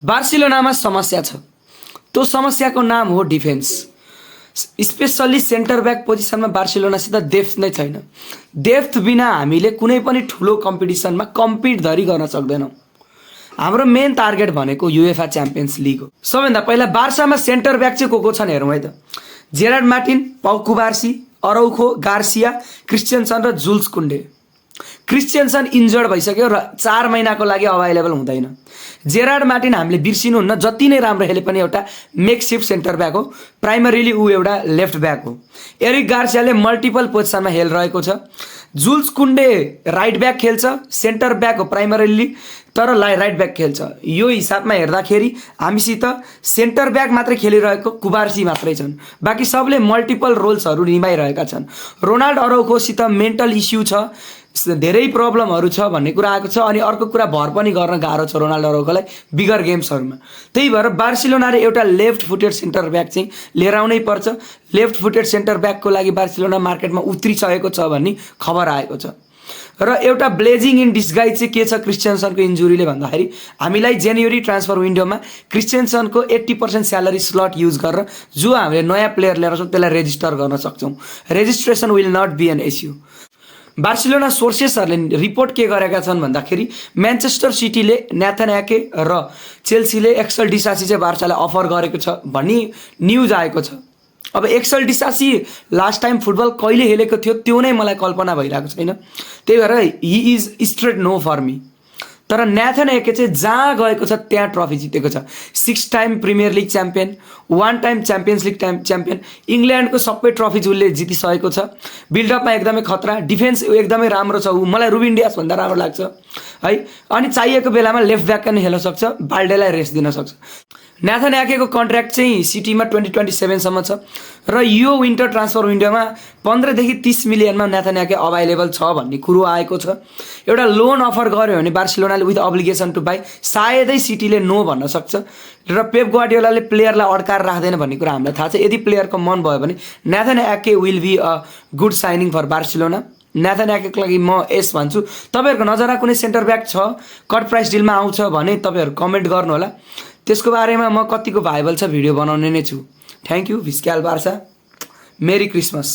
बार्सिलोनामा समस्या छ। त्यो समस्याको नाम हो डिफेन्स। स्पेसल्ली सेन्टर ब्याक पोजिसनमा बार्सिलोनासित डेप्थ नै छैन। डेप्थ बिना हामीले कुनै पनि ठुलो कम्पिटिसनमा कम्पिट धरि गर्न सक्दैनौँ। हाम्रो मेन टार्गेट भनेको युएफए च्याम्पियन्स लिग हो। सबैभन्दा पहिला बार्सामा सेन्टर ब्याक चाहिँ को छन् हेरौँ है त। जेरार्ड मार्टिन, पाउ कुबार्सी, अरौखो, गार्सिया, क्रिस्चियनसन र जुल्स कुन्डे। क्रिस्चियनसन इन्जर्ड भइसक्यो र 4 महिनाको लागि अभाइलेबल हुँदैन। जेरार्ड मार्टिन हामीले बिर्सिनुहुन्न, जति नै राम्रो खेले पनि एउटा मेकसिफ्ट सेन्टर ब्याक हो। प्राइमरीली ऊ एउटा लेफ्ट ब्याक हो। एरिक गार्सियाले मल्टिपल पोजिसनमा खेलिरहेको छ। जुल्स कुन्डे राइट ब्याक खेल्छ, सेन्टर ब्याक हो प्राइमरीली, तर राइट ब्याक खेल्छ। यो हिसाबमा हेर्दाखेरि हामीसित सेन्टर ब्याक मात्रै खेलिरहेको कुबार्सी मात्रै छन्, बाँकी सबले मल्टिपल रोल्सहरू निभाइरहेका छन्। रोनाल्ड अरौखोसित मेन्टल इस्यु छ, धेरै प्रब्लमहरू छ भन्ने कुरा आएको छ। अनि अर्को कुरा, भर पनि गर्न गाह्रो छ रोनाल्ड अरौखोलाई बिगर गेम्सहरूमा। त्यही भएर बार्सिलोनाले एउटा लेफ्ट फुटेड सेन्टर ब्याक चाहिँ लिएर आउनै पर्छ। लेफ्ट फुटेड सेन्टर ब्याकको लागि बार्सिलोना मार्केटमा उत्रिसकेको छ भन्ने खबर आएको छ। र एउटा ब्लेजिङ इन डिस्गाइज चाहिँ के छ क्रिस्चियनसनको इन्जुरीले भन्दाखेरि, हामीलाई जनवरी ट्रान्सफर विन्डोमा क्रिस्चियनसनको 80% स्यालेरी स्लट युज गरेर जो हामीले नयाँ प्लेयर लिएर आउँछौँ त्यसलाई रेजिस्टर गर्न सक्छौँ। Registration will not be an issue. Barcelona सोर्सेसहरूले रिपोर्ट के गरेका छन् भन्दाखेरि, म्यान्चेस्टर सिटीले न्याथन एके र चेल्सीले एक्सल डिसासी चाहिँ बार्सालाई अफर गरेको छ भन्ने न्युज आएको छ। अब Axel Disasi last time football कहिले खेलेको थियो त्यो नै मलाई कल्पना भइरहेको छैन। त्यही भएर he is straight no for me. तर न्याथन एके चाहिँ जहाँ गएको छ त्यहाँ ट्रफी जितेको छ। 6 time premier league champion, 1 time champions league champion, इङ्ल्यान्डको सबै ट्रफी उसले जितिसकेको छ। बिल्डअपमा एकदमै खतरा, डिफेन्स एकदमै राम्रो छ। ऊ मलाई रुबिन डियास भन्दा राम्रो लाग्छ है। अनि चाहिएको बेलामा लेफ्ट ब्याक पनि खेल्न सक्छ, बाल्डेलाई रेस्ट दिन सक्छ। न्याथन एकेको कन्ट्र्याक्ट चाहिँ सिटीमा 2027सम्म छ र यो विन्टर ट्रान्सफर विन्डोमा 15 देखि 30 मिलियनमा न्याथन एके अभाइलेबल छ भन्ने कुरो आएको छ। एउटा लोन अफर गर्यो भने बार्सिलोनाले विथ अब्लिगेसन टु बाई सायदै सिटीले नो भन्न सक्छ र पेप गार्डियोलाले प्लेयरलाई अड्काएर राख्दैन भन्ने कुरा हामीलाई थाहा छ। यदि प्लेयरको मन भयो भने Nathan Aké will be a good signing for Barcelona. Nathan एकेको लागि म यस भन्छु। तपाईँहरूको नजरमा कुनै सेन्टर ब्याक छ कट प्राइस डिलमा आउँछ भने तपाईँहरू कमेन्ट गर्नुहोला। त्यसको बारेमा म कतिको भाइबल छ भिडियो बनाउने नै छु। Thank you. Visca Barça. Merry Christmas.